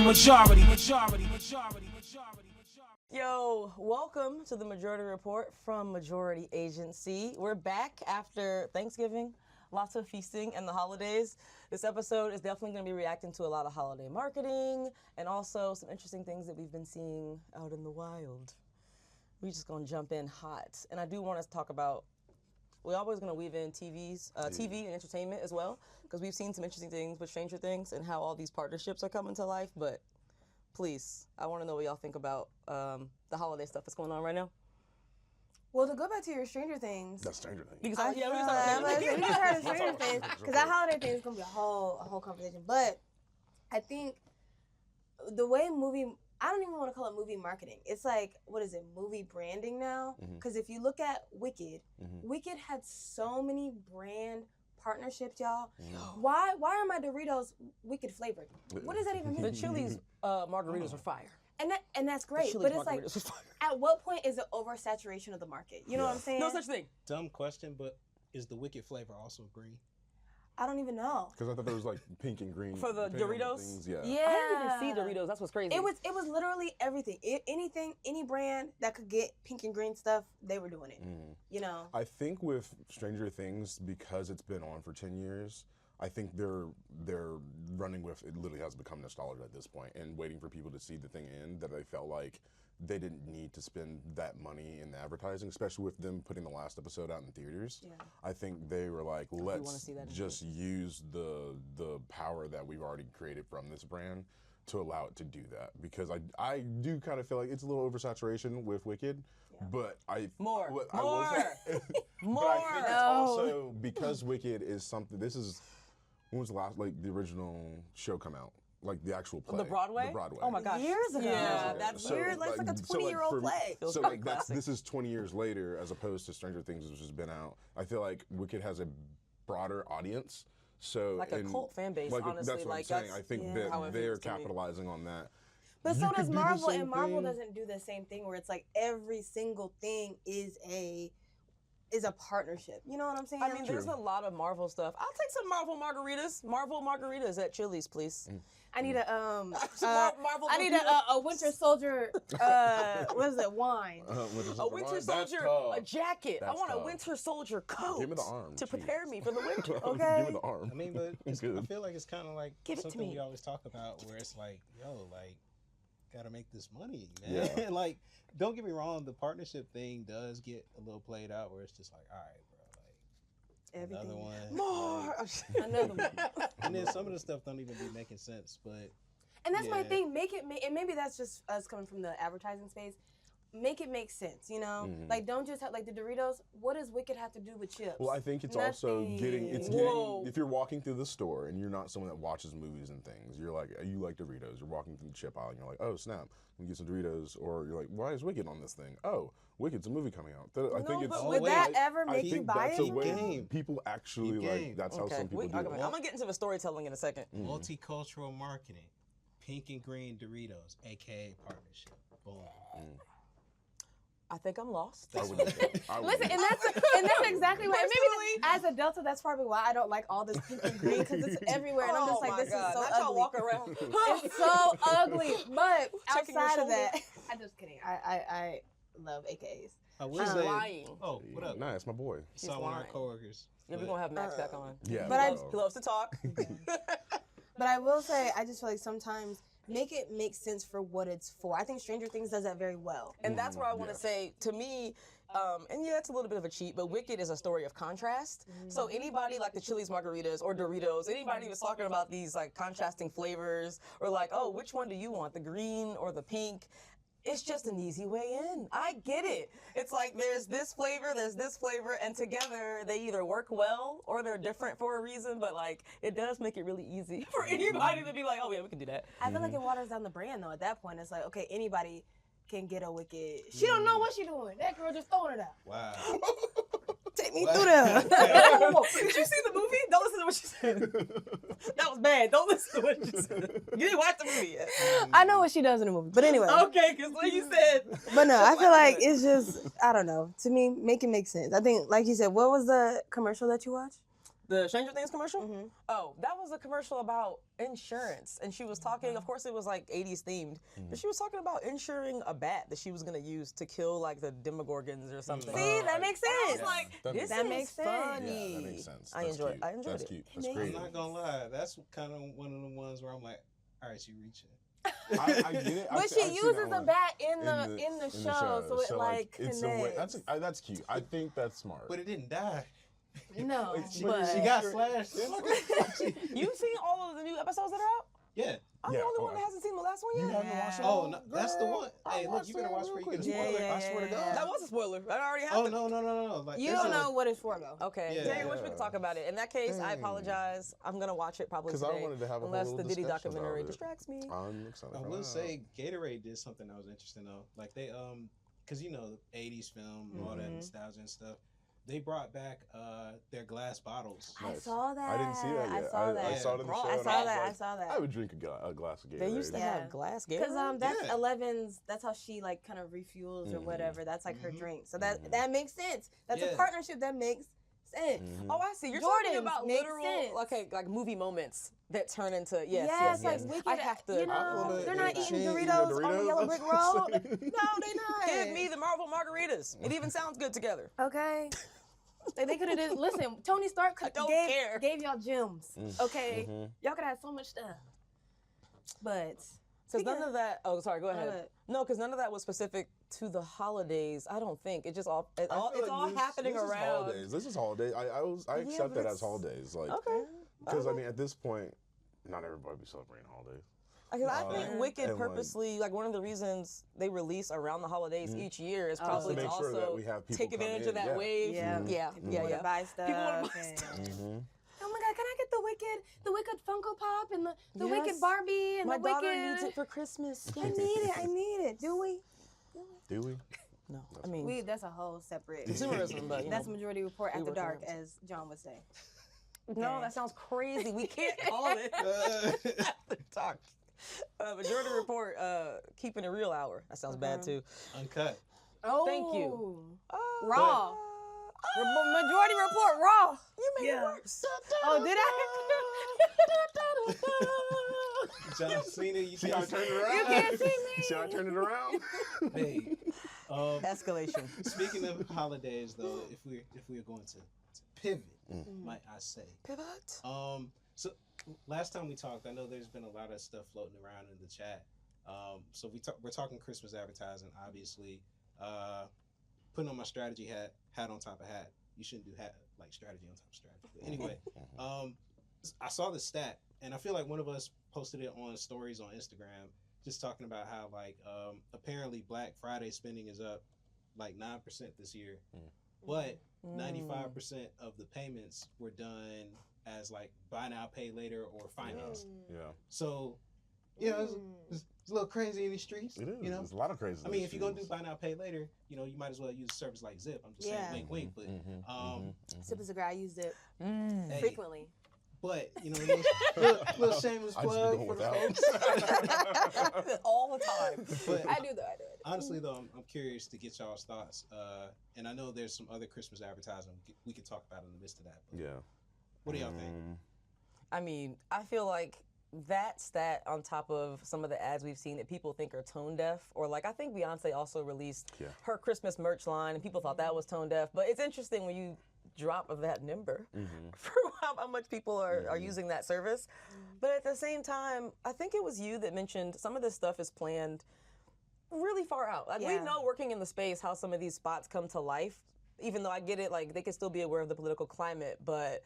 majority. Yo, welcome to the Majority Report from Majority Agency. We're back after Thanksgiving, lots of feasting and the holidays. This episode is definitely going to be reacting to a lot of holiday marketing and also some interesting things that we've been seeing out in the wild. We're just going to jump in hot. And I do want us to talk about, we're always going to weave in TV and entertainment as well, because we've seen some interesting things with Stranger Things and how all these partnerships are coming to life. But please, I want to know what y'all think about the holiday stuff that's going on right now. Well, to go back to your Stranger Things. That's Stranger Things. Because We just heard of Stranger Things, because that holiday thing is going to be a whole conversation. But I think the way I don't even want to call it movie marketing. It's like, what is it, movie branding now? Because if you look at Wicked, Wicked had so many brand partnerships, y'all. Why are my Doritos Wicked flavored? What does that even mean? The Chili's margaritas are fire. And that's great, but it's like, at what point is it oversaturation of the market? You know what I'm saying? No such thing. Dumb question, but is the Wicked flavor also green? I don't even know. Because I thought there was like pink and green. For the Doritos? Things, yeah. I didn't even see Doritos. That's what's crazy. It was literally everything. Any brand that could get pink and green stuff, they were doing it. You know. I think with Stranger Things, because it's been on for 10 years, I think they're running with, it literally has become nostalgia at this point, and waiting for people to see the thing end, that they felt like they didn't need to spend that money in advertising, especially with them putting the last episode out in theaters. Yeah. I think they were like, let's just use the power that we've already created from this brand to allow it to do that. Because I do kind of feel like it's a little oversaturation with Wicked, but I will say, more. But I think it's also because Wicked is something. This is, when was the last, like, the original show come out? Like the actual play. The Broadway? The Broadway. Oh my gosh. Years ago. Yeah, that's weird. Like, it's like a 20-year-old play. So like this is 20 years later as opposed to Stranger Things, which has been out. I feel like Wicked has a broader audience. So like a cult fan base, honestly. That's what I'm saying. I think that they're capitalizing on that. But so does Marvel, and Marvel doesn't do the same thing where it's like every single thing is a partnership. You know what I'm saying? I mean, there's a lot of Marvel stuff. I'll take some Marvel margaritas at Chili's, please. I need a Marvel. I need a Winter Soldier. What is it? Wine. A Winter Soldier, a jacket. I want a Winter Soldier coat. Give me the arm to prepare me for the winter. Okay. Give me the arm. I mean, but I feel like it's kind of like something we always talk about, where it's like, yo, like, gotta make this money, man. Yeah. Like, don't get me wrong, the partnership thing does get a little played out, where it's just like, all right, bro, like, Everything. another one, More. Another one. and then some of the stuff don't even be making sense, but. And that's my thing. And maybe that's just us coming from the advertising space. Make it make sense, you know? Like, don't just have, like, the Doritos, what does Wicked have to do with chips? Well, I think it's also getting, if you're walking through the store and you're not someone that watches movies and things, you're like, you like Doritos, you're walking through the chip aisle and you're like, oh, snap, let me get some Doritos. Or you're like, why is Wicked on this thing? Oh, Wicked's a movie coming out. I think it's. Would that ever make you buy it? Game. People actually like, that's how some people do it. I'm going to get into the storytelling in a second. Multicultural marketing. Pink and green Doritos, a.k.a. partnership. Boom. I think I'm lost. Listen, and that's exactly why. Maybe as a Delta, that's probably why I don't like all this pink and green, because it's everywhere, and I'm just like, this is so ugly. Walk around. It's so ugly. But outside of that, I'm just kidding. I love AKs. I will say, lying. Oh, what up? Nah, it's my boy. Saw one of our coworkers. Yeah, we're gonna have Max back on. Yeah, but he loves to talk. But I will say, I just feel like sometimes make it make sense for what it's for. I think Stranger Things does that very well. And that's where I want to say, to me, and yeah, it's a little bit of a cheat, but Wicked is a story of contrast. So anybody like the Chili's margaritas or Doritos, anybody was talking about these like contrasting flavors, or like, oh, which one do you want, the green or the pink? It's just an easy way in. I get it. It's like there's this flavor, and together they either work well or they're different for a reason, but like it does make it really easy for anybody to be like, oh yeah, we can do that. I feel like it waters down the brand though. At that point, it's like, okay, anybody can get a Wicked. She don't know what she's doing. That girl just throwing it out. Wow. Take me through there. Did you see the movie? Don't listen to what she said. That was bad. Don't listen to what she said. You didn't watch the movie yet. I know what she does in the movie, but anyway. Okay, because like you said. But no, I feel like it's just, I don't know. To me, make it make sense. I think, like you said, what was the commercial that you watched? The Stranger Things commercial? Mm-hmm. Oh, that was a commercial about insurance. And she was talking, of course it was like 80s themed, but she was talking about insuring a bat that she was going to use to kill like the Demogorgons or something. See, that makes I sense. was like, this That is makes sense. funny. Yeah, that makes sense. I That's enjoyed cute. I enjoyed That's it. cute. That's It great. I'm not gonna lie, that's kind of one of the ones where I'm like, all right, you reaching. I get it. But she uses a bat in the show, so it like it's connects. a way, that's cute. I think that's smart. But it didn't die. No, She but got slashed. You've seen all of the new episodes that are out? Yeah. I'm the only one that hasn't seen the last one You yet. haven't watched it? Oh, no, that's the Girl, one. I Hey, look, watched you better it watch real before you quick. get a spoiler. Yeah, I swear to God. That was a spoiler. That already Oh, happened. no. Like, you there's don't a- know what it's for though. Okay, Yeah. Terry, I wish we could talk about it. In that case, I Dang. apologize. I'm gonna watch it probably 'Cause today, I wanted to have a whole unless little the Diddy discussion documentary about it. distracts me. I'm excited. I for will that. say Gatorade did something that was interesting though. Like they because you know the 80s film and all that nostalgia and stuff. They brought back their glass bottles. I Nice. saw that. I didn't see that yet. I saw that. I saw it in the show. I and saw was that. like, I saw that. I would drink a glass of Gatorade. They used to Yeah. have glass Because Gatorade. that's Yeah. 11's. That's how she like kind of refuels or whatever. That's like her Mhm. drink. So that makes sense. That's a Yeah. partnership that makes sense. Oh, I see. You're talking Jordans about make literal, sense. okay, like movie moments that turn into yes, Yes, like yes. Wicked. I have to. You know, they're not eating change Doritos, the on the Yellow Brick Road. No, they not. Give me the Marvel margaritas. It even sounds good together. Okay. They could have did. Listen, Tony Stark I don't gave, care. gave y'all gems. Okay, y'all could have so much stuff. But Because none of that. Oh, sorry. Go ahead. ahead. No, because none of that was specific to the holidays. I don't think it just all. I feel It's like all happening this around. Is holidays. This is holidays. I accept but that as it's- holidays. Like, Okay. because I mean, at this point, not everybody be celebrating holidays. Because I think and Wicked like- purposely, like one of the reasons they release around the holidays each year is probably To to make sure that also we have people take come advantage in, of that yeah. wave. Yeah. yeah, people yeah, want to yeah. buy stuff. People wanna buy and- stuff. Oh my God! Can I get the Wicked Funko Pop and the Yes. Wicked Barbie and My the daughter Wicked? needs it for Christmas. I need it. Do we? Do we? No, I mean That's a whole separate. consumerism, but you That's know. Majority Report we after work dark, around it. as John would say. No, that sounds crazy. We can't call it after talk. Majority Report, keeping it real hour. That sounds bad too. Uncut. Oh, Thank you. Raw. Majority Report raw. You made Yeah. it worse. Oh, did I? John Cena, you See how I can't turned it around? You can't see me. See how I turned it around? Hey, Escalation. speaking of holidays, though, if we're going to pivot, might I say? Pivot. So last time we talked, I know there's been a lot of stuff floating around in the chat. So we're talking Christmas advertising, obviously. Putting on my strategy hat on top of hat. You shouldn't do hat like strategy on top of strategy. But anyway, I saw the stat, and I feel like one of us posted it on stories on Instagram, just talking about how like apparently Black Friday spending is up like 9% this year, but 95% of the payments were done as like buy now, pay later or finance. Yeah. So, you know, it's a little crazy in these streets. It is. You know, There's a lot of crazy. I mean, if you're gonna do buy now, pay later, you know, you might as well use a service like Zip. I'm just saying, wink, wink. But, Sip is a guy. I use it hey, frequently. but you know, little shameless I just be plug going for the without. folks. All the time. But I do though. honestly, though, I'm curious to get y'all's thoughts. And I know there's some other Christmas advertising we could talk about in the midst of that. But Yeah. what do y'all think? I mean, I feel like that stat on top of some of the ads we've seen that people think are tone deaf, or like I think Beyonce also released her Christmas merch line and people thought that was tone deaf. But it's interesting when you drop of that number for how much people are using that service. But at the same time, I think it was you that mentioned some of this stuff is planned really far out. Like we know working in the space how some of these spots come to life, even though I get it, like they can still be aware of the political climate, but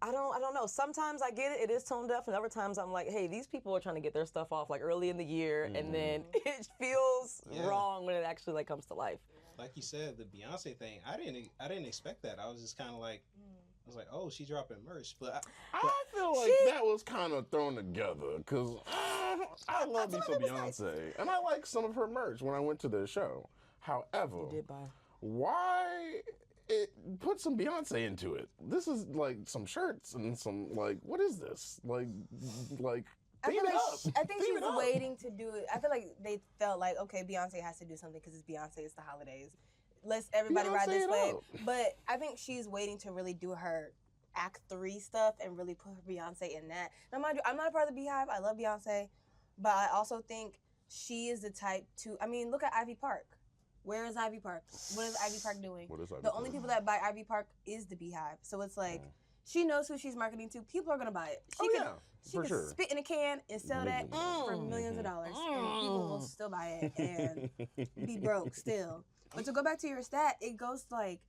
I don't know. Sometimes I get it, it is tone deaf, and other times I'm like, hey, these people are trying to get their stuff off like early in the year, and then it feels wrong when it actually like comes to life. Like you said, the Beyonce thing, I didn't expect that. I was just kind of like, I was like, oh, she dropping merch, but I feel like that was kind of thrown together because I love me some Beyonce, and I like some of her merch when I went to the show. However, Did buy. why put some Beyonce into it? This is like some shirts and some like what is this? Like I theme feel it like up. I think Theme she's it up. waiting to do it. I feel like they felt like, okay, Beyonce has to do something because it's Beyonce, it's the holidays. Let's everybody ride Beyonce this it wave. up. But I think she's waiting to really do her Act 3 stuff and really put Beyonce in that. Now, mind you, I'm not a part of the Beehive. I love Beyonce, but I also think she is the type to. I mean, look at Ivy Park. Where is Ivy Park? What is Ivy Park doing? What is Ivy The Park? only people that buy Ivy Park is the Beehive. So it's like she knows who she's marketing to. People are gonna buy it. She for can sure. spit in a can and sell that for millions of dollars, and people will still buy it and be broke still. But to go back to your stat, it goes like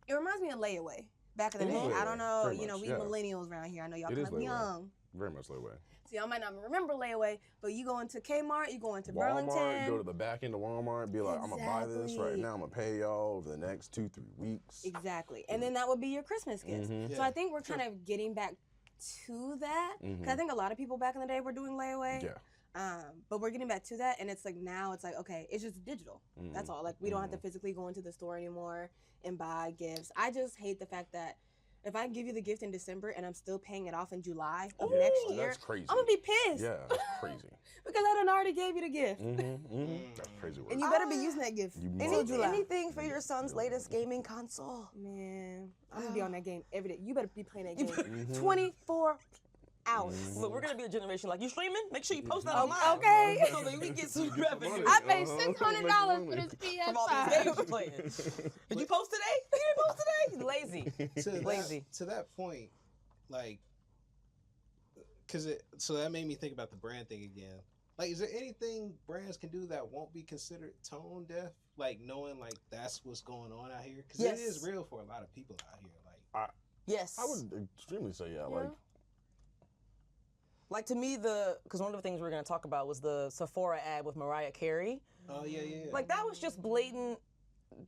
it reminds me of layaway back in the It is day. I layaway, don't know, very you know, much, we yeah. millennials around here. I know y'all It kind is of layaway. young. Very much layaway. So y'all might not remember layaway, but you go into Kmart, you go into Walmart, Burlington. go to the back end of Walmart and be like, I'm going to buy this right Exactly. now. I'm going to pay y'all over the next 2-3 weeks. Exactly. And then that would be your Christmas gifts. Mhm. So I think we're kind of getting back to that. Because I think a lot of people back in the day were doing layaway. Yeah. But we're getting back to that. And it's like now it's like, okay, it's just digital. That's all. Like we don't have to physically go into the store anymore and buy gifts. I just hate the fact that if I give you the gift in December and I'm still paying it off in July of next year, That's crazy. I'm going to be pissed. Yeah, that's crazy. Because I done already gave you the gift. That's crazy work. And you better be using that gift. You Until must. July. Anything for your son's latest gaming console. Man, I'm going to be on that game every day. You better be playing that game 24 hours. Look, we're gonna be a generation like, you streaming? Make sure you post that Oh, online. okay. So that we get some revenue. I paid $600 for this PS5. From all these games you're playing. Did you post today? You didn't post today? Lazy. Lazy. To that point, like, so that made me think about the brand thing again. Like, is there anything brands can do that won't be considered tone deaf? Like, knowing, like, that's what's going on out here? Because Yes. it is real for a lot of people out here. Like, Yes. I would extremely say, yeah. Like to me, because one of the things we were going to talk about was the Sephora ad with Mariah Carey. oh, yeah. Like that was just blatant.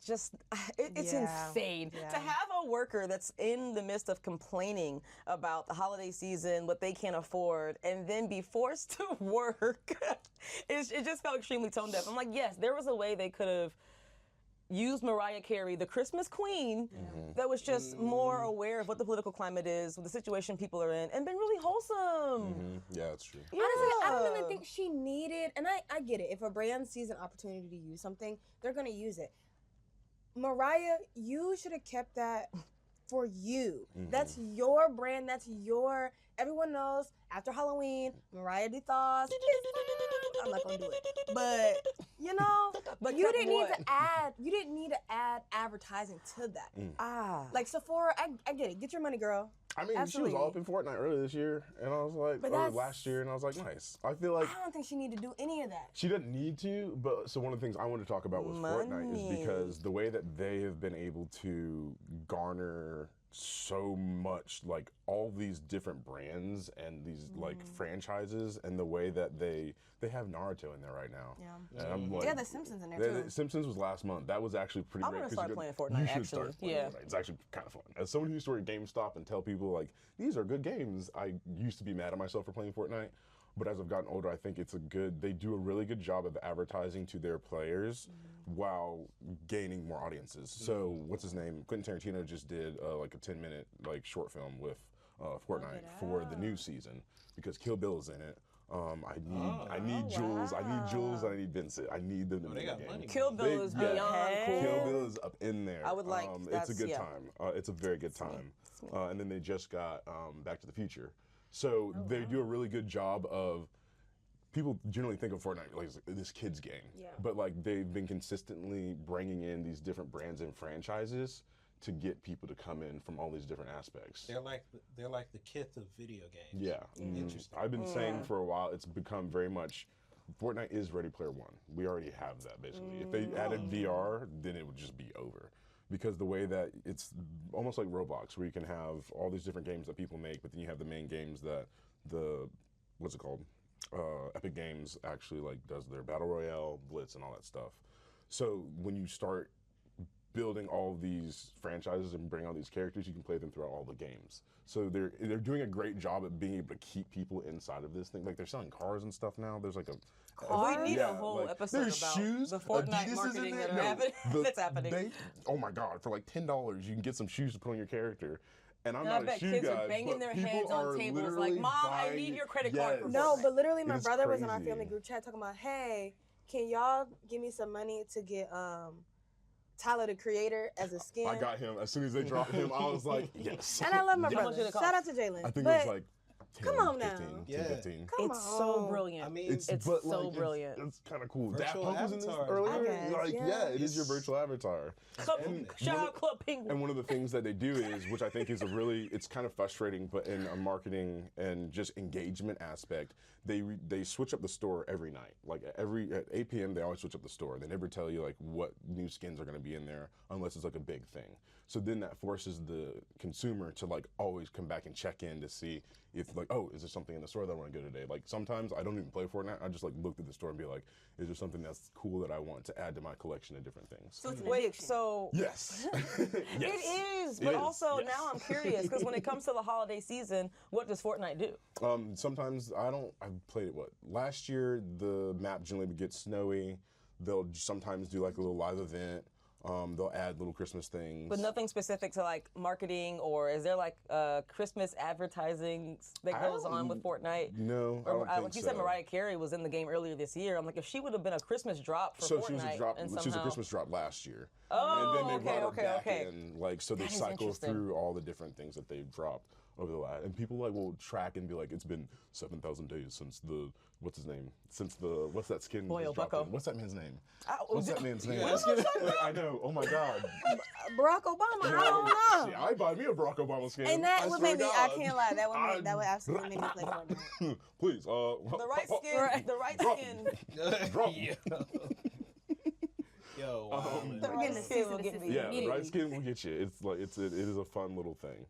It's Yeah. insane Yeah. to have a worker that's in the midst of complaining about the holiday season, what they can't afford, and then be forced to work. It just felt extremely tone deaf. I'm like, yes, there was a way they could have used Mariah Carey, the Christmas queen, that was just more aware of what the political climate is, what the situation people are in, and been really wholesome. Yeah, that's true. Yeah. Honestly, I don't even think she needed, and I get it. If a brand sees an opportunity to use something, they're going to use it. Mariah, you should have kept that for you. That's your brand. That's your. Everyone knows after Halloween, Mariah DeThaws. I'm not gonna do it, but you know, But you kept didn't need what? to add. You didn't need to add advertising to that. Like Sephora, I get it. Get your money, girl. I mean, Absolutely. she was all up in Fortnite earlier this year, and I was like, But or that's- last year, and I was like, nice. I feel like I don't think she need to do any of that. she doesn't need to, but so one of the things I wanted to talk about was Fortnite is Money. because the way that they have been able to garner so much, like all these different brands and these like franchises, and the way that they have Naruto in there right now. Yeah. And I'm like, They got The Simpsons in there too. Simpsons was last month. That was actually pretty I'm great. gonna 'cause start you playing could- Fortnite, You should actually. start playing Yeah. Fortnite. It's actually kind of fun. As someone who used to work at GameStop and tell people like these are good games, I used to be mad at myself for playing Fortnite. But as I've gotten older, I think they do a really good job of advertising to their players while gaining more audiences. So what's his name? Quentin Tarantino just did like a 10-minute like short film with Fortnite for the new season because Kill Bill is in it. I need Jules. I need Jules. And I need Vincent. I need them to they make got a game. money. Kill Bill is beyond cool. Kill Bill is up in there. I would like- It's a that's- good yeah. time. It's a very good time. And then they just got Back to the Future. So they do a really good job of. People generally think of Fortnite like this kid's game, but like they've been consistently bringing in these different brands and franchises to get people to come in from all these different aspects. They're like the Kith of video games. Yeah, Interesting. I've been saying for a while it's become very much. Fortnite is Ready Player One. We already have that basically. If they added VR, then it would just be over. Because the way that it's almost like Roblox, where you can have all these different games that people make, but then you have the main games that what's it called? Epic Games actually like does their Battle Royale, Blitz, and all that stuff. So when you start building all these franchises and bring all these characters, you can play them throughout all the games. So they're doing a great job at being able to keep people inside of this thing. Like they're selling cars and stuff now. There's like a We need a whole episode there's about shoes, the Fortnite Adidas is in marketing there. that are No, happening. That's happening. Oh my God! For like $10, you can get some shoes to put on your character. And I'm And I not a bet shoe kids guy, are banging but their people heads on are tables like, literally Mom, I buying- need your credit card. For No, Fortnite." but literally, my It is brother was in our crazy. family group chat talking about, hey, can y'all give me some money to get Tyler the Creator as a skin. I got him as soon as they dropped him. I was like, yes. And I love my How much brother. did it cost? Shout out to Jalen. I think But it was like 10, come on 15, now. 10, Yeah. 15. come It's on. so brilliant. I mean, It's but, so like, brilliant. It's kind of cool. Daft Virtual Punk was in this avatar. earlier. I guess, Like, yeah. it is your virtual avatar. Club, And shout one out Club Penguin. And one of the things that they do is, which I think is it's kind of frustrating, but in a marketing and just engagement aspect, they switch up the store every night. Like at 8 p.m. they always switch up the store. They never tell you like what new skins are going to be in there unless it's like a big thing. So then that forces the consumer to like always come back and check in to see if like, oh, is there something in the store that I want to go today? Like sometimes I don't even play Fortnite. I just like look at the store and be like, is there something that's cool that I want to add to my collection of different things? So it's an Wait, addiction. so Yes. it is, but It is, also yes. now I'm curious because when it comes to the holiday season, what does Fortnite do? Sometimes I've played it, last year the map generally gets snowy. They'll sometimes do like a little live event. They'll add little Christmas things. But nothing specific to like marketing, or is there like Christmas advertising that goes on with Fortnite? No, I Or, don't think like you so. said, Mariah Carey was in the game earlier this year. I'm like, if she would have been a Christmas drop for So Fortnite, she was and she was a somehow- Christmas drop last year. Oh, and then they brought her back okay. in, like, so they That is cycle interesting. through all the different things that they've dropped over the last, and people like will track and be like, it's been 7,000 days since the what's that skin Boyo was dropped Bucko. in? What's that man's name? Was What's it- that man's name? Yeah, that's I know. Oh my God. Barack Obama. I don't know. Shit, I buy me a Barack Obama skin. And that I would swear make me. to I God. can't lie. That would absolutely make me play Fortnite. Please, the right skin, Right. the right Drop. skin. Drop. Yo, wow, man. The We're right getting the skin cease will and get desist me. Yeah, the right immediately. skin will get you. It's like it is a fun little thing.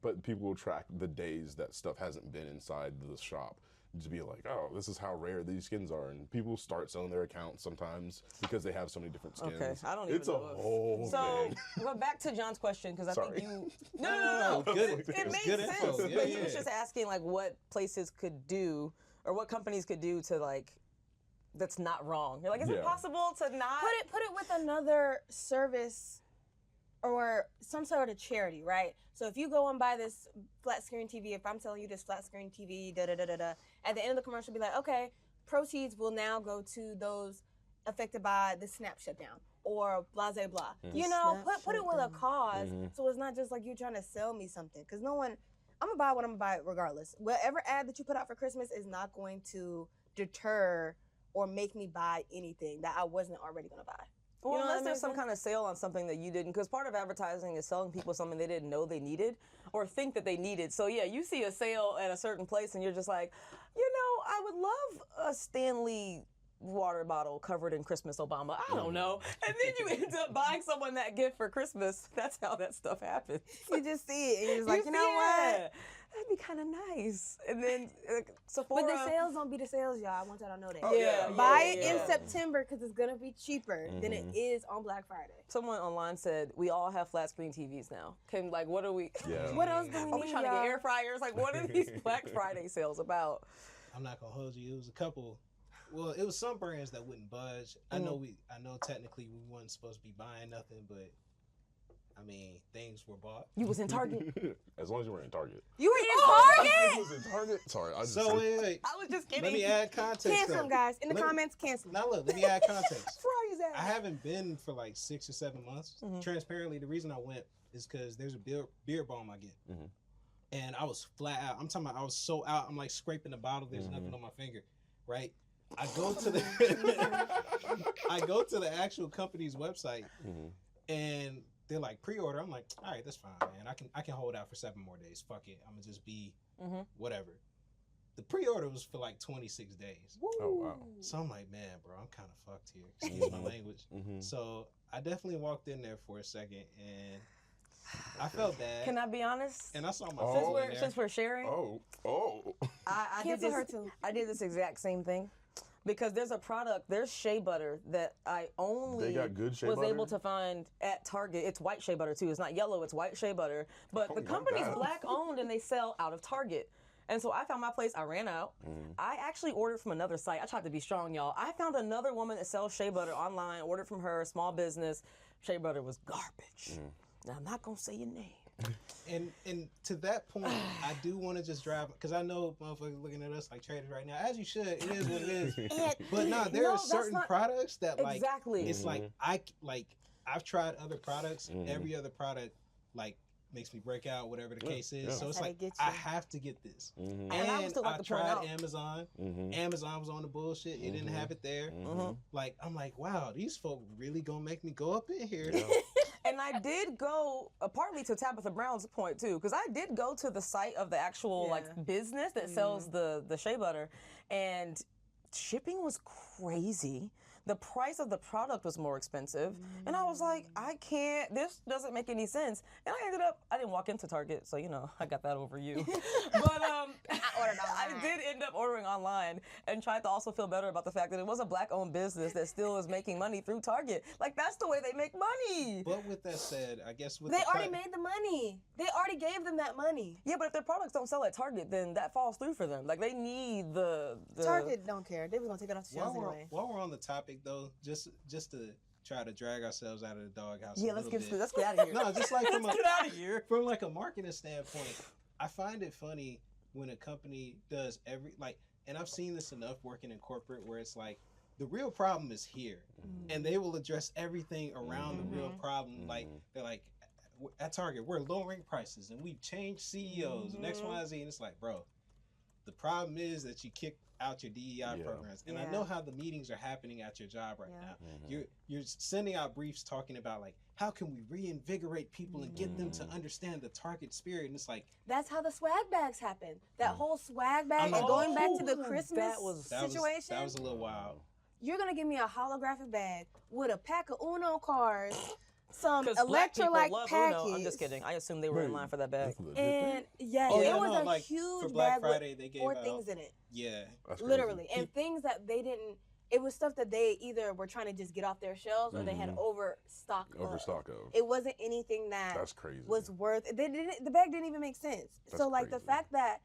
But people will track the days that stuff hasn't been inside the shop to be like, oh, this is how rare these skins are, and people start selling their accounts sometimes because they have so many different skins. Okay, I don't even It's a know. whole So, thing. but back to John's question because I Sorry. think you. No. Good. It It's makes good sense. info. But Yeah, he was yeah. just asking like what places could do or what companies could do to like that's not wrong. You're like, is it Yeah. possible to not? Put it with another service or some sort of charity, right? So if you go and buy this flat screen TV, if I'm telling you this flat screen TV, at the end of the commercial, be like, okay, proceeds will now go to those affected by the SNAP shutdown or blah, blah, blah. You know, SNAP put it with a shutdown. cause so it's not just like you trying to sell me something. Because no one, I'm going to buy what I'm going to buy regardless. Whatever ad that you put out for Christmas is not going to deter or make me buy anything that I wasn't already going to buy. Well, You know what unless I there's mean? some kind of sale on something that you didn't, because part of advertising is selling people something they didn't know they needed or think that they needed. So yeah, you see a sale at a certain place and you're just like, you know, I would love a Stanley water bottle covered in Christmas Obama. I don't know. And then you end up buying someone that gift for Christmas. That's how that stuff happens. You just see it and you're just like, you know what? That'd be kind of nice. And then Sephora. But the sales don't be the sales, y'all. I want y'all to know that. Oh, yeah. Buy it yeah. in September because it's going to be cheaper than it is on Black Friday. Someone online said we all have flat screen TVs now. Can like what are we? Yeah. What else do we Are need, we trying to y'all? get air fryers? Like what are these Black Friday sales about? I'm not gonna hold you. It was a couple. Well, it was some brands that wouldn't budge. I know technically we wasn't supposed to be buying nothing, but I mean things were bought. You was in Target. As long as you were in Target. You were in I Target? was in Target. Sorry, I just. So wait. I was just kidding. Let me add context. Cancel them, though. guys. In the Let me- comments, cancel them. Now look, let me add context. Fry his ass. I haven't been for like 6 or 7 months. Transparently, the reason I went is because there's a beer bomb I get. And I was flat out. I'm talking about I was so out. I'm like scraping the bottle. There's nothing on my finger, right? I go to the I go to the actual company's website, and they're like pre-order. I'm like, all right, that's fine, man. I can hold out for 7 more days. Fuck it. I'm gonna just be whatever. The pre-order was for like 26 days. Oh wow. So I'm like, man, bro, I'm kind of fucked here. Excuse my language. So I definitely walked in there for a second, and I felt bad. Can I be honest? And I saw my Oh. phone in there. Since we're sharing, Oh. I did Cancel this. her too. I did this exact same thing. Because there's a product, there's shea butter that I only They got good shea was butter? able to find at Target. It's white shea butter too. It's not yellow, it's white shea butter. But Oh the my company's God. black owned and they sell out of Target. And so I found my place, I ran out. I actually ordered from another site. I tried to be strong, y'all. I found another woman that sells shea butter online, ordered from her, small business. Shea butter was garbage. Now I'm not gonna say your name. And to that point, I do want to just drive, because I know motherfuckers looking at us like traders right now. As you should. It is what it is. But no, there No, are that's certain not- products that like Exactly. it's like I've tried other products. Mhm. Every other product like makes me break out, whatever the case is. Yeah. So it's That's how like they get I you. have to get this. Mhm. And I would still like I've to point tried out- Amazon. Mhm. Amazon was on the bullshit. It didn't Mhm. have it there. Mhm. Like I'm like, wow, these folk really gonna make me go up in here. Yeah. And I did go partly to Tabitha Brown's point too, because I did go to the site of the actual Yeah. like business that sells the shea butter, and shipping was crazy. The price of the product was more expensive, and I was like, I can't. This doesn't make any sense. And I ended up, I didn't walk into Target, so you know, I got that over you. But ordered I online. did end up ordering online and tried to also feel better about the fact that it was a black-owned business that still is making money through Target. Like that's the way they make money. But with that said, I guess with They the already made the money. They already gave them that money. Yeah, but if their products don't sell at Target, then that falls through for them. Like they need the Target don't care. They was gonna take it off the shelves anyway. while we're on the topic though, just to try to drag ourselves out of the doghouse. Yeah, a let's little get bit. let's get out of here. No, just like from Let's a, get out of here. from like a marketing standpoint, I find it funny when a company does and I've seen this enough working in corporate where it's like the real problem is here, and they will address everything around the real problem. Like they're like, at Target, we're lowering prices and we've changed CEOs and X, Y, Z, and it's like, bro, the problem is that you kicked out your DEI programs, and I know how the meetings are happening at your job right now. You're sending out briefs talking about like how can we reinvigorate people and get them to understand the Target spirit, and it's like That's how the swag bags happened. That whole swag bag, and going back to the Christmas situation. that was a little wild. You're gonna give me a holographic bag with a pack of Uno cards, some Because black people electrolyte love packets. Uno. I'm just kidding. I assume they were in line for that bag. That's a legit And thing? yes, Oh, it yeah, was no, a like, for huge Black bag Friday, with they gave 4 out- things in it. Yeah, That's crazy. Literally, and things that they didn't. It was stuff that they either were trying to just get off their shelves or they had overstock. Overstock of. It wasn't anything that That's crazy. was worth. They didn't. The bag didn't even make sense. That's So like the crazy. fact that,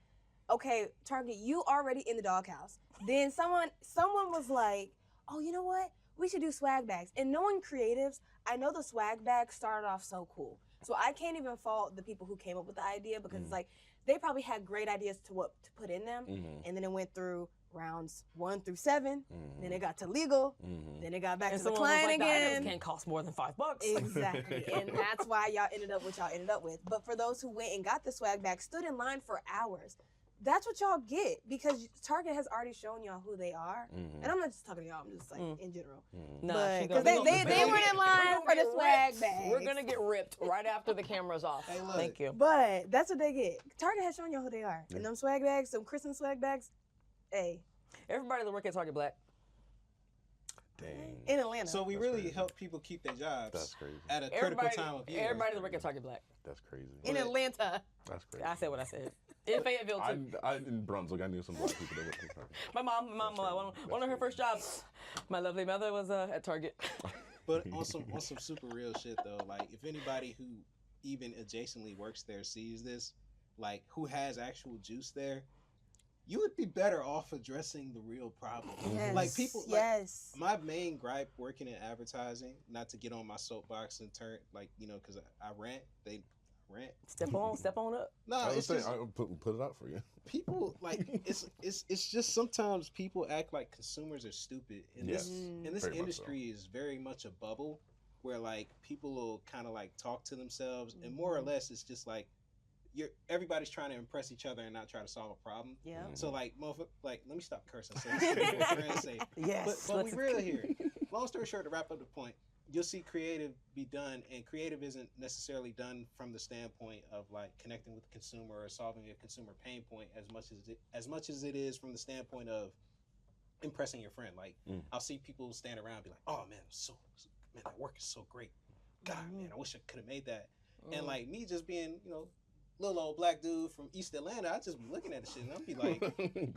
okay, Target, you already in the doghouse. Then someone was like, oh, you know what? We should do swag bags. And knowing creatives, I know the swag bags started off so cool. So I can't even fault the people who came up with the idea because it's like they probably had great ideas to what to put in them, and then it went through rounds 1 through 7. Then it got to legal. Then it got back And to the someone was client like, the items again. can't cost more than $5. Exactly. And that's why y'all ended up what y'all ended up with. But for those who went and got the swag bag, stood in line for hours. That's what y'all get because Target has already shown y'all who they are. And I'm not just talking to y'all, I'm just like in general. Nah, Because they weren't in line for the swag bag. We're gonna get ripped right after the camera's off. Hey, look. Thank you. But that's what they get. Target has shown y'all who they are. And them swag bags, some Christmas swag bags, hey, Everybody that work at Target black. Dang. in Atlanta. So we That's really crazy. help people keep their jobs That's crazy. at a critical time of year. Everybody that work at Target black. That's crazy. in Atlanta. That's crazy. I said what I said. In Fayetteville too. I in Brunswick, I knew some black people that worked in Target. My mom, one of her first jobs. My lovely mother was at Target. But on some super real shit though, like if anybody who even adjacently works there sees this, like who has actual juice there, you would be better off addressing the real problem. Yes. Like people, like, yes. my main gripe working in advertising, not to get on my soapbox and turn like because I rant, they rant. Step on up. No, I was it's saying, just I'll put it out for you. people like it's just sometimes people act like consumers are stupid, and Yes. this Very much industry is very much a bubble where like people will kind of like talk to themselves, and more or less it's just like everybody's trying to impress each other and not try to solve a problem. Yeah. So like let me stop cursing. So this is what my friends say. Yes. But we let's- really here. Long story short, to wrap up the point, you'll see creative be done, and creative isn't necessarily done from the standpoint of like connecting with the consumer or solving a consumer pain point as much as it is from the standpoint of impressing your friend. Like I'll see people stand around and be like, "Oh man, that work is so great. God, man, I wish I could have made that." And like me just being, little old black dude from East Atlanta, I just be looking at the shit and I'll be like,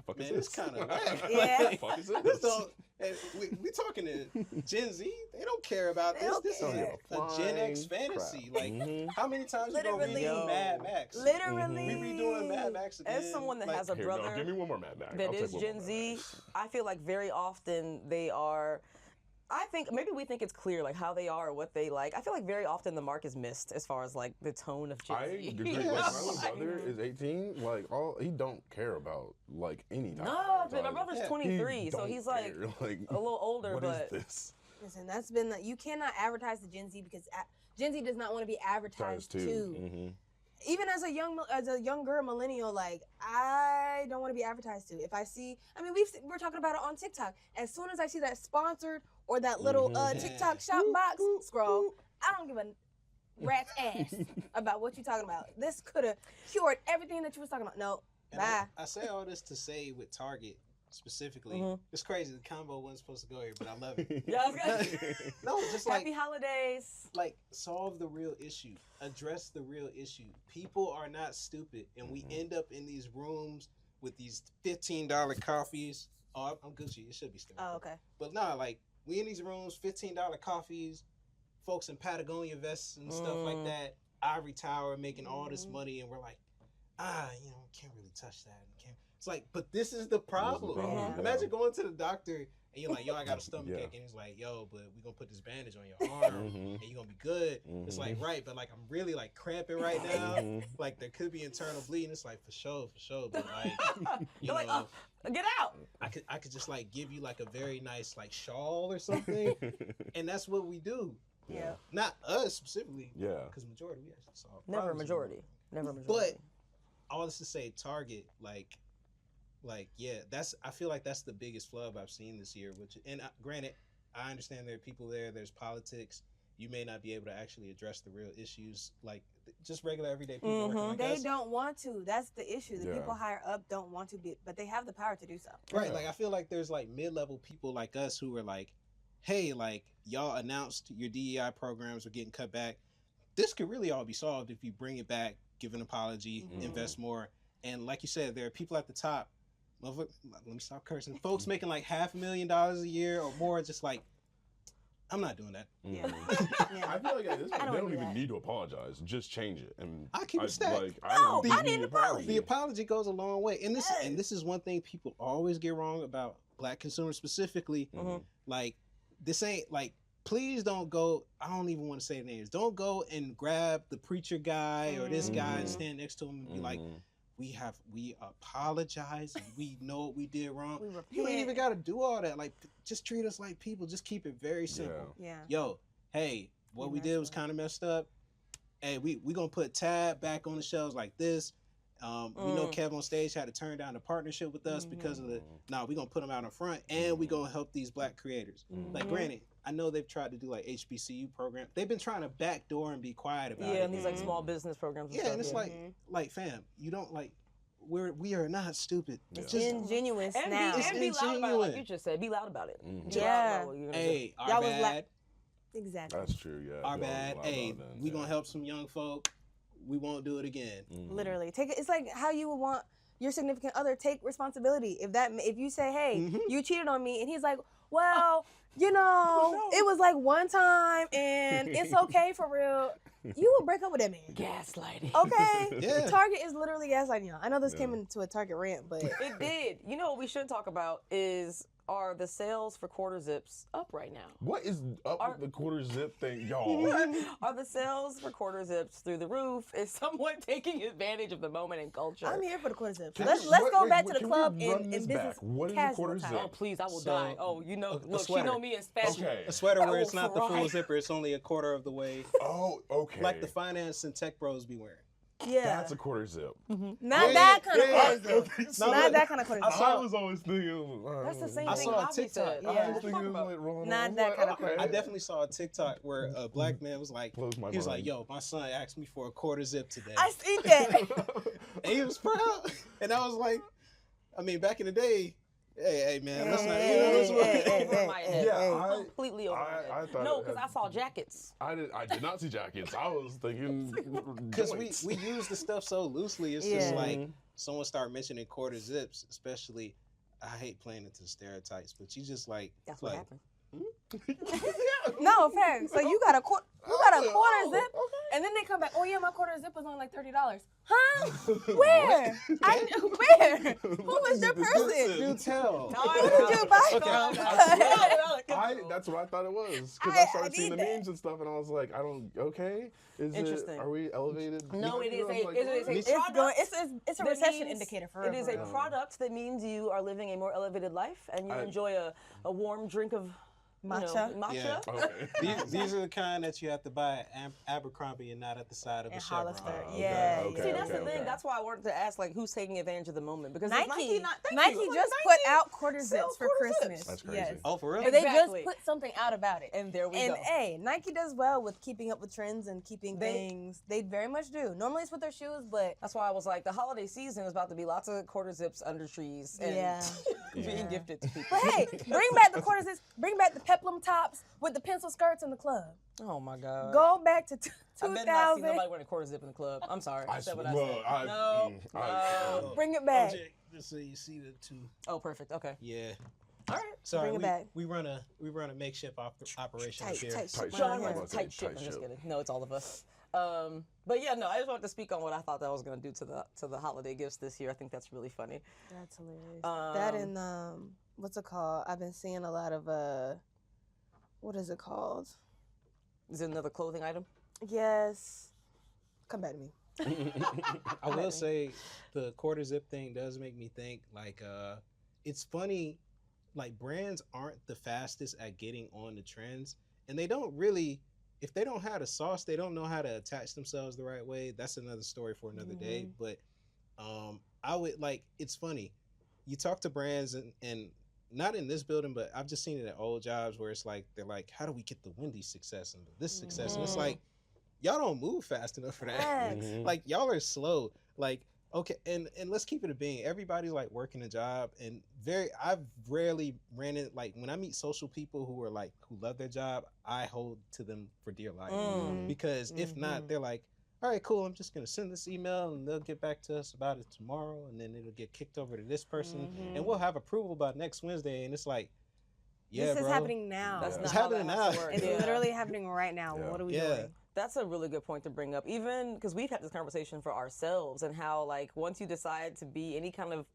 Fuck man, is it's this? kind of whack. Yeah. Fuck is This this? don't, and we talking to Gen Z. They don't care about this. don't This care. is a Gen X fantasy. Crap. Like, how many times we gonna Literally. redo Mad Max? Literally. We redoing Mad Max again. As someone that like, has a Here, no, brother give me one more Mad Max. that I'll is take one Gen more Z, Mad Max. I feel like very often they are. I think maybe we think it's clear like how they are or what they like. I feel like very often the mark is missed as far as like the tone of Gen I Z. agree. Like, my little brother is 18. Like, he don't care about like any type No, of but my advertising. brother's Yeah. 23, He so don't he's like care. Like, a little older, what but is this? Listen, that's been you cannot advertise to Gen Z because Gen Z does not want to be advertised to. Mm-hmm. Even as a younger millennial, like I don't want to be advertised to. If I see, I mean, we're talking about it on TikTok. As soon as I see that sponsored or that little TikTok shop box scroll, I don't give a rat's ass about what you're talking about. This could have cured everything that you was talking about. No, And bye. I say all this to say with Target specifically, it's crazy. The combo wasn't supposed to go here, but I love it. Yeah, I was gonna- No, just like Happy holidays. like solve the real issue, address the real issue. People are not stupid, and we end up in these rooms with these $15 coffees. Oh, I'm Gucci. It should be still. Oh, okay. But nah, like we in these rooms, $15 coffees, folks in Patagonia vests and stuff like that, ivory tower making all this money, and we're like, can't really touch that. It's like, but this is the problem. problem, Imagine going to the doctor and you're like, yo, I got a stomach ache, and he's like, yo, but we're gonna put this bandage on your arm and you're gonna be good. It's like, right, but like I'm really like cramping right now. Like there could be internal bleeding. It's like for sure. But like You're like, oh, get out. I could just like give you like a very nice like shawl or something. And that's what we do. Yeah. Not us specifically. Yeah. Because majority we actually solve Never a problems. majority. Never a majority. But all this to say, Target, like yeah, I feel like that's the biggest flub I've seen this year. Which, and granted, I understand there are people there. There's politics. You may not be able to actually address the real issues, like just regular everyday people working like They us. don't want to. That's the issue. The Yeah. people higher up don't want to be, but they have the power to do so. Right. Yeah. Like I feel like there's like mid-level people like us who are like, hey, like y'all announced your DEI programs are getting cut back. This could really all be solved if you bring it back, give an apology, invest more. And like you said, there are people at the top. Let me stop cursing. Folks making like $500,000 a year or more, just like, I'm not doing that. Yeah. I feel like at this point, don't they do don't even that. need to apologize. Just change it. And I keep it stacked. Like, No, don't I need need an an apology. The apology goes a long way. And this is one thing people always get wrong about Black consumers specifically. Like, this ain't like, please don't go, I don't even want to say names. Don't go and grab the preacher guy or this guy and stand next to him and be like, we apologize. We know what we did wrong. You ain't even got to do all that. Like, just treat us like people. Just keep it very simple. Yeah. Yo, hey, what we did was kind of messed up. Hey, we gonna put Tab back on the shelves like this. We know Kev on stage had to turn down the partnership with us because of the. Nah, we gonna put them out in front, and we gonna help these Black creators. Like, granted, I know they've tried to do like HBCU program. They've been trying to backdoor and be quiet about it. Yeah, and these like small business programs. And Yeah, stuff, and it's like, fam, you don't like. We are not stupid. It's Just ingenuous and now. be, and be loud about it, like ingenuine. you just said. Be loud about it. Be Yeah. loud about what you're gonna do. hey, our Y'all was bad. Exactly. That's true. Yeah. Our Be bad. loud Hey, about that, we yeah. gonna help some young folk. We won't do it again. Literally, take it. It's like how you would want your significant other take responsibility. If you say, "Hey, you cheated on me," and he's like, "Well, it was like one time, and it's okay for real." You would break up with that man. Gaslighting. Okay. Yeah. Target is literally gaslighting y'all. I know this came into a Target rant, but It did. You know what we should talk about are the sales for quarter zips up right now? What is up with the quarter zip thing, y'all? Are the sales for quarter zips through the roof? Is someone taking advantage of the moment in culture? I'm here for the quarter zip. Can Let's we- go wait, back wait, to the can club we run in this business back? What is a casual quarter time. zip? Oh, please, I will So, die. Oh, a look, she sweater. know me in fashion. Okay. A sweater I where will it's not the fry. full zipper, it's only a quarter of the way. Oh, okay. Like the finance and tech bros be wearing. Yeah. That's a quarter zip. Not that kind of quarter zip. Okay, so Not that kind of quarter zip. I was always thinking. That's the same I thing saw a Bobby TikTok. said. Yeah. I What was you thinking talking it was about? like wrong. Not I was that like, kind of okay. I definitely saw a TikTok where a Black man was like, Blows my he was like, mind. yo, my son asked me for a quarter zip today. I see that. And he was proud. And I was like, I mean, back in the day, hey man, let's not, Over my head. Yeah, Completely over my head. I thought No, it because had- I saw jackets. I did not see jackets. I was thinking Because joints. we use the stuff so loosely. It's Yeah. just like someone start mentioning quarter zips, especially. I hate playing into stereotypes, but you just like That's what like, happened. No, fair. So you got a quarter Oh, zip, okay. and then they come back. Oh yeah, my quarter zip was only like $30. Huh? Where? Where? Who was your person? Do tell. Who did you buy Okay, from? That's what I thought it was. Because I I started seeing the need that. memes and stuff, and I was like, okay. Is Interesting. Are we elevated? No, it is I was a- like, it is a- what? It's product going. It's a that recession means- indicator for It real. is for a real. product that means you are living a more elevated life and you I- enjoy a warm drink of Matcha. matcha. Yeah. Okay. These are the kind that you have to buy at Abercrombie and not at the side of a And Chevron. Hollister. Okay, Yeah, okay, yeah. See, that's the okay, thing. okay. That's why I wanted to ask, like, who's taking advantage of the moment? Because Nike. Nike, not, thank Nike you. just Like, put Nike out quarter zips sells for quarter Christmas. zips. That's crazy. Yes. Oh, for real? But they Exactly. just put something out about it. And there we And go. hey, Nike does well with keeping up with trends and keeping They- things. They very much do. Normally it's with their shoes, but That's why I was like, the holiday season is about to be lots of quarter zips under trees and Yeah. being Yeah. gifted to people. but hey, bring back the quarter zips. Bring back the peplum tops with the pencil skirts in the club. Oh my God. Go back to I bet not see 2000. nobody wearing a quarter zip in the club. I'm sorry. I said what I said. I- No. I- Bring it back. Just so you see the two. Oh, perfect. Okay. Yeah. All right. Sorry, Bring it back. we run a makeshift operation up Tight, here. tight shit. Tight Sean ship. runs a Tight tight ship. I'm ship. just kidding. No, it's all of us. But yeah, no, I just wanted to speak on what I thought that was going to do to the holiday gifts this year. I think that's really funny. That's hilarious. That and what's it called? I've been seeing a lot of what is it called? Is it another clothing item? Yes. Come back to me. I will say the quarter zip thing does make me think like it's funny, like brands aren't the fastest at getting on the trends, and they don't really, if they don't have the sauce, they don't know how to attach themselves the right way. That's another story for another day. But I would like, it's funny, you talk to brands and not in this building, but I've just seen it at old jobs where it's like they're like, how do we get the Wendy's success and this success? And it's like, y'all don't move fast enough for that. Facts. Like y'all are slow. Like, okay, and let's keep it a being. Everybody's like working a job, and I've rarely ran it, like when I meet social people who are like who love their job, I hold to them for dear life. Because if not, they're like, all right, cool, I'm just gonna send this email and they'll get back to us about it tomorrow, and then it'll get kicked over to this person, and we'll have approval by next Wednesday. And it's like, yeah, this is bro, happening now. That's It's not how happening that has to now. work. It's Yeah. literally happening right now. Yeah. What are we Yeah. doing? That's a really good point to bring up, even because we've had this conversation for ourselves and how, like, once you decide to be any kind of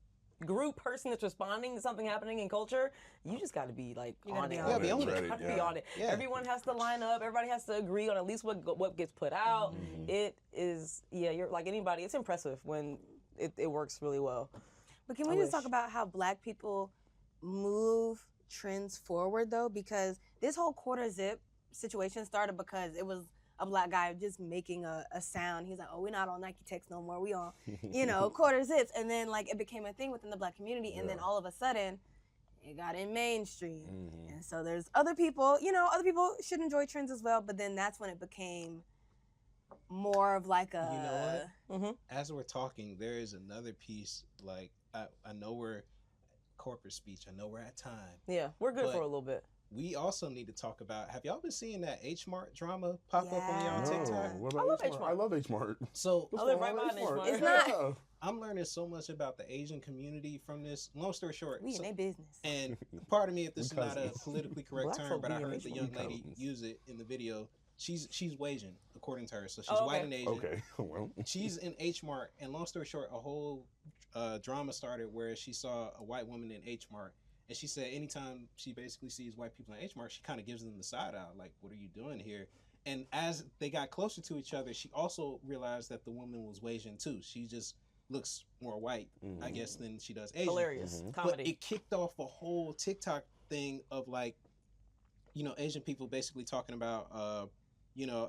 group person that's responding to something happening in culture, you just got to be like You gotta on be it. on it. You Ready, gotta be yeah. on it. Yeah. Everyone has to line up. Everybody has to agree on at least what gets put out. It is, yeah. You're like anybody. It's impressive when it works really well. But can we I just wish. talk about how Black people move trends forward though? Because this whole quarter zip situation started because it was a Black guy just making a sound. He's like, oh, we're not on Nike Techs no more. We on, quarter zips. And then like it became a thing within the Black community. And then Yeah. all of a sudden, it got in mainstream. And so there's other people, other people should enjoy trends as well. But then that's when it became more of like a, You know what? Mm-hmm. As we're talking, there is another piece. Like I know we're corporate speech. I know we're at time. Yeah, we're good But- for a little bit. We also need to talk about. Have y'all been seeing that H Mart drama pop up on y'all Yeah. TikTok? What I about love H-Mart? H-Mart. I love H-Mart. So I live right behind H-Mart. It's not- Yeah. I'm learning so much about the Asian community from this. Long story short, we in so- their business. and pardon me if this is We not a cousins. politically correct Black term, folk but I be in heard the H-Mart. young We lady cousins. use it in the video. She's Asian, according to her. So she's Oh, white okay. and Asian. Okay. Well. She's in H Mart, and long story short, a whole drama started where she saw a white woman in H Mart, and she said anytime she basically sees white people in H Mart, she kind of gives them the side eye, like, "What are you doing here?" And as they got closer to each other, she also realized that the woman was Asian too. She just looks more white, I guess, than she does Asian. Hilarious But comedy. it kicked off a whole TikTok thing of like, Asian people basically talking about,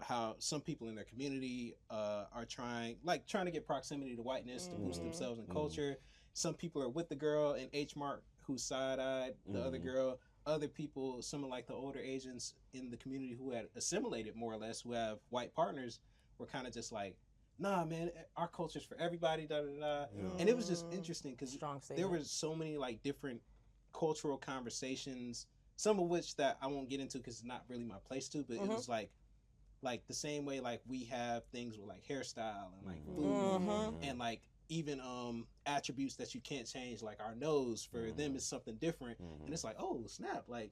how some people in their community are trying to get proximity to whiteness to boost themselves in culture. Some people are with the girl in H Mart who's side-eyed the other girl. Other people, some of like the older Asians in the community who had assimilated more or less, who have white partners, were kind of just like, nah, man, our culture's for everybody, da da da. And it was just interesting because Strong there statement. were so many like different cultural conversations, some of which that I won't get into because it's not really my place to, but it was like the same way like we have things with like hairstyle and like food and like even attributes that you can't change, like our nose for them is something different. And it's like, oh snap, like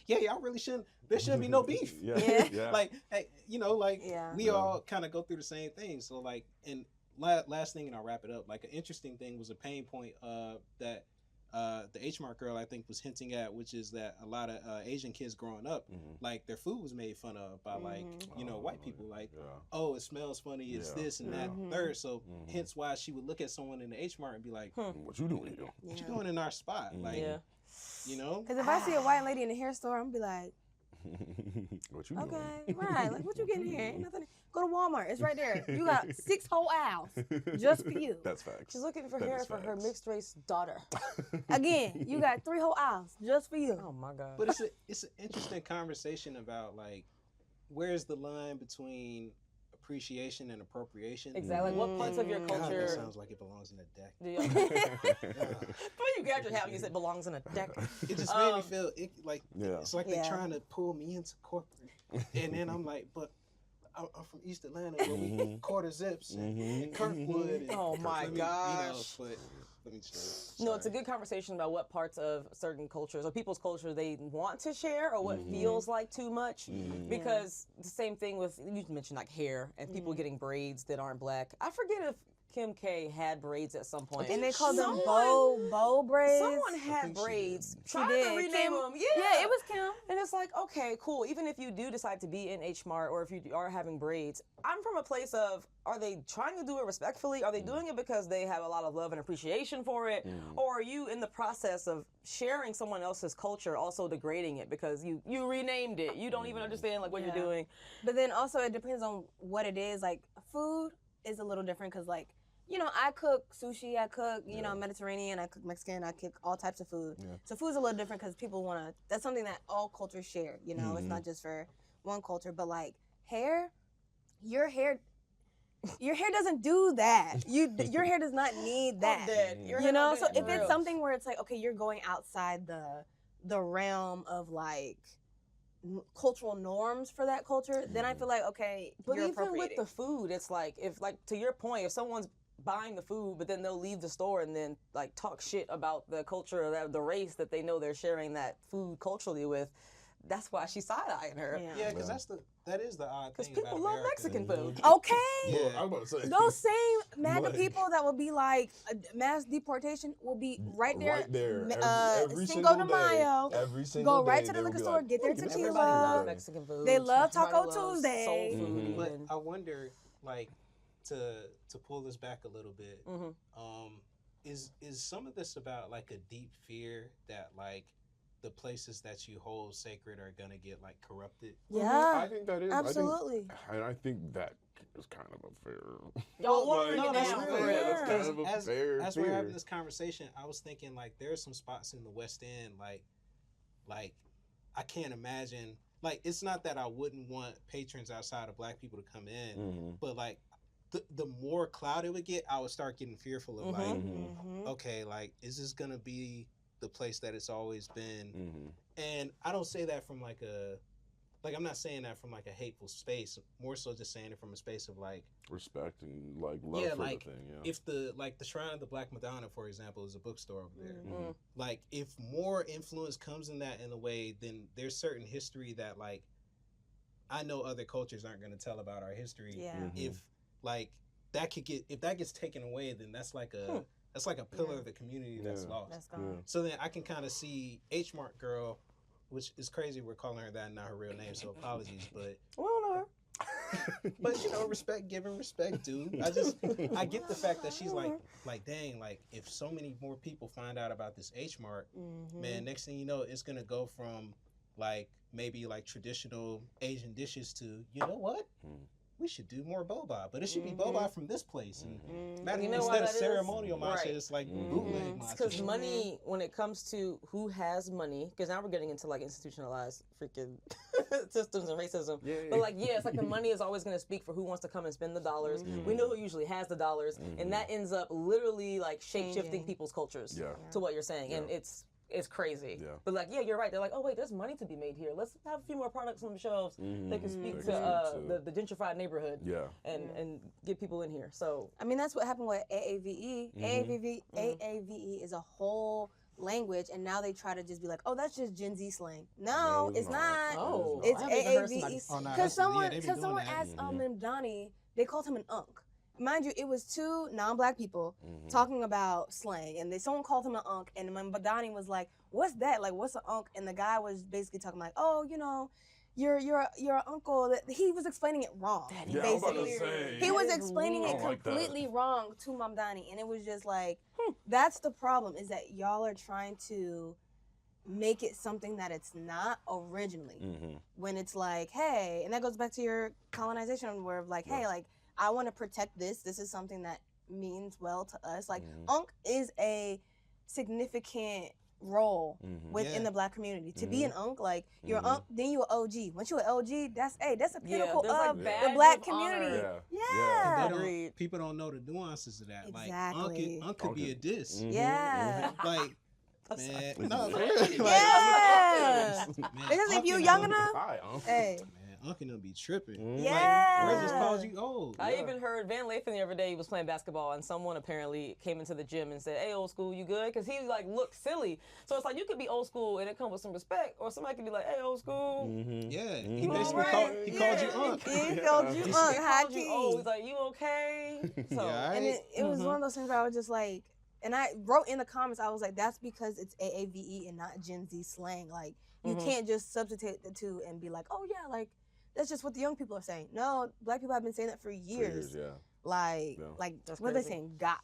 yeah, y'all really shouldn't, there shouldn't be no beef. Yeah. Like, hey, Yeah. we all kind of go through the same thing. So like, and last thing, and I'll wrap it up, like an interesting thing was a pain point that the H Mart girl I think was hinting at, which is that a lot of Asian kids growing up, like their food was made fun of by like white people, like oh, it smells funny, it's this and that and third. So hence why she would look at someone in the H Mart and be like, What you doing here? what you doing in our spot? Like, Yeah. You know? Because if I see a white lady in the hair store, I'm gonna be like, What you doing? okay, right. Like, what you getting here? Ain't nothing. Go to Walmart. It's right there. You got 6 whole aisles just for you. That's facts. She's looking for That hair is for her facts. mixed race daughter. Again, you got 3 whole aisles just for you. Oh my God. But it's an interesting conversation about like where's the line between appreciation and appropriation. Exactly. Like, what parts of your God, culture? that sounds like it belongs in a deck. Do you- Before you graduate, how you said belongs in a deck. It just made me feel like Yeah. it's like Yeah. they're trying to pull me into corporate, and then I'm like, but I'm from East Atlanta where we quarter zips and Kirkwood. And Oh my gosh. But let me just. No, it's a good conversation about what parts of certain cultures or people's culture they want to share or what feels like too much. Because the same thing with, you mentioned like hair and people getting braids that aren't black. I forget if Kim K had braids at some point. And they called them Someone- bow braids. Someone I had think she braids. She Trying did. to rename Kim- them. Yeah, it was Kim. And it's like, okay, cool. Even if you do decide to be in H Mart or if you are having braids, I'm from a place of, are they trying to do it respectfully? Are they doing it because they have a lot of love and appreciation for it? Or are you in the process of sharing someone else's culture, also degrading it because you renamed it? You don't even understand like what you're doing. But then also it depends on what it is. Like food is a little different because like, you know, I cook sushi, I cook, you know, Mediterranean, I cook Mexican, I cook all types of food. Yeah. So food's a little different because people want to, that's something that all cultures share, you know, it's not just for one culture. But like hair, your hair doesn't do that. Your hair does not need that. You know, so if it's something where it's like, okay, you're going outside the realm of like cultural norms for that culture, then I feel like, okay, But you're even with appropriating. the food, it's like, if like to your point, if someone's buying the food, but then they'll leave the store and then like talk shit about the culture or the race that they know they're sharing that food culturally with, that's why she's side-eyeing her. Yeah, because that is the odd Because thing people about love America. Mexican food. Okay. Yeah. I was about to say. Those same MAGA Like- people that will be like mass deportation will be right there. Right there. Every Cinco single de day. Mayo. Every single Go right day, to the they will liquor be store, like, get their "What are you tequila." Everybody loves Love. Mexican food. They love Everybody Taco loves Tuesday. Soul food. But even. I wonder, like, to pull this back a little bit, is some of this about like a deep fear that like the places that you hold sacred are gonna get like corrupted? Yeah. I think that is Absolutely. I think that is kind of a fair. Y'all Like, watering it that's down. real. for real. That's kind of a fair As we're fear. having this conversation, I was thinking like there's some spots in the West End like I can't imagine, like it's not that I wouldn't want patrons outside of black people to come in, but like the more cloud it would get, I would start getting fearful of like, okay, like is this gonna be the place that it's always been? And I don't say that from like I'm not saying that from like a hateful space, more so just saying it from a space of like Respect and like love yeah, for like the thing. Yeah. if the Shrine of the Black Madonna, for example, is a bookstore over there. Like if more influence comes in that in a way, then there's certain history that like I know other cultures aren't going to tell about our history. Yeah. If like that gets taken away, then that's like a pillar of the community that's lost. That's gone. So then I can kind of see H Mart girl, which is crazy. We're calling her that and not her real name, so apologies. But We don't know her. but you know, respect given, respect due. I get the fact that she's like dang, like if so many more people find out about this H Mart, man, next thing you know, it's gonna go from like maybe like traditional Asian dishes to, you know what? We should do more boba, but it should be boba from this place. And You know why instead of that is? ceremonial matcha, Right. it's like bootleg matcha. Because money, when it comes to who has money, because now we're getting into like institutionalized freaking systems and racism. But like, yeah, it's like the money is always going to speak for who wants to come and spend the dollars. We know who usually has the dollars, and that ends up literally like shape-shifting people's cultures to what you're saying, and it's crazy. But like, yeah, you're right. They're like, oh wait, there's money to be made here. Let's have a few more products on the shelves that can speak to the gentrified neighborhood. And get people in here. So I mean, that's what happened with AAVE. AAVE is a whole language, and now they try to just be like, oh, that's just Gen Z slang. No, it's not. Oh, It's I haven't even heard AAVE. somebody- Oh, no, Because that's- they be doing someone that. asked Mdani, they called him an unk. Mind you, it was two non-black people talking about slang, and someone called him an unk, and Mdani was like, "What's that? Like, what's an unk?" And the guy was basically talking like, "Oh, you know, your uncle." That he was explaining it wrong. Yeah, I was about to basically, say. he was explaining I it don't like that. completely wrong to Mdani, and it was just like, that's the problem, is that y'all are trying to make it something that it's not originally. Mm-hmm. When it's like, hey, and that goes back to your colonization where like, hey, like I want to protect this. This is something that means well to us. Like Unk is a significant role within the Black community. To be an Unk, like you're an Unk, then you're an OG. Once you're an OG, that's a pinnacle of the Black community. And people don't know the nuances of that. Exactly. Like Unk could be a diss. Yeah. Like man, Because if you're young enough, hey. Uncle gonna be tripping. Yeah. Like, just calls you old. I even heard Van Lathan the other day. He was playing basketball, and someone apparently came into the gym and said, "Hey, old school, you good?" Because he like looked silly. So it's like you could be old school and it come with some respect, or somebody could be like, "Hey, old school." Yeah, he basically called you Unc. He called you Unc. High key. He's like, "You okay?" So and it was one of those things where I was just like, and I wrote in the comments, I was like, that's because it's AAVE and not Gen Z slang. Like you can't just substitute the two and be like, "Oh yeah, like." That's just what the young people are saying. No, Black people have been saying that for years. Like what are they saying? Got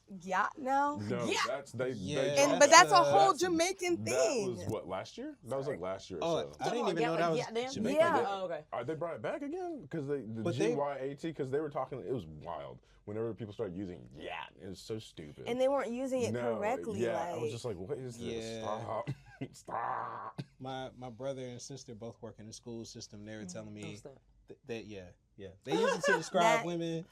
now? No, but that's a whole Jamaican thing. That was what, last year? That was like last year. Oh, I didn't even know that was Jamaican. Yeah. Oh, okay. Are they brought it back again? Because the GYAT, because they were talking, it was wild. Whenever people started using it was so stupid. And they weren't using it correctly. Yeah, like, I was just like, what is this? Stop. Stop. My brother and sister both work in the school system. They were telling me that they use it to describe women.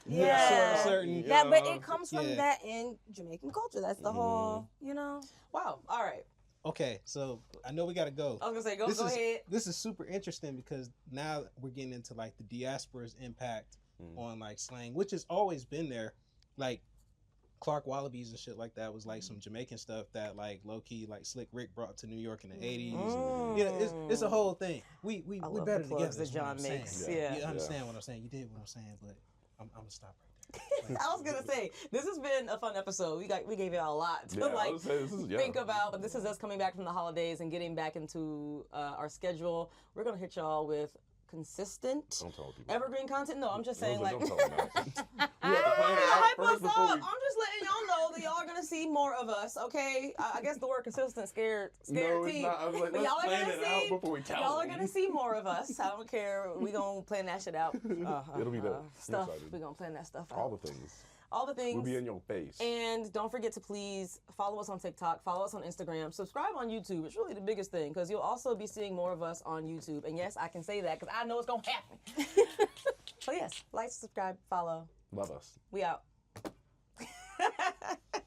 Certain. But it comes from that in Jamaican culture. That's the whole, Wow. All right. Okay, so I know we gotta go. I was gonna say, go ahead. This is super interesting because now we're getting into like the diaspora's impact on like slang, which has always been there. Like Clark Wallabies and shit like that was like some Jamaican stuff that like low key like Slick Rick brought to New York in the 80s. It's a whole thing. We better together. That John makes. You understand what I'm saying? You did what I'm saying, but I'm gonna stop right there. I was gonna say this has been a fun episode. We gave you a lot to think about, but this is us coming back from the holidays and getting back into our schedule. We're gonna hit y'all with consistent evergreen content. No, I'm just saying like don't tell them that. hype us up. I'm just letting y'all know that y'all are gonna see more of us. Okay, I guess the word consistent scared no, team. I was like, but y'all are gonna see more of us. I don't care. We gonna plan that shit out. It'll be the stuff. We gonna plan that stuff out. All the things. All the things. We'll be in your face. And don't forget to please follow us on TikTok, follow us on Instagram, subscribe on YouTube. It's really the biggest thing because you'll also be seeing more of us on YouTube. And yes, I can say that because I know it's going to happen. So yes, like, subscribe, follow. Love us. We out.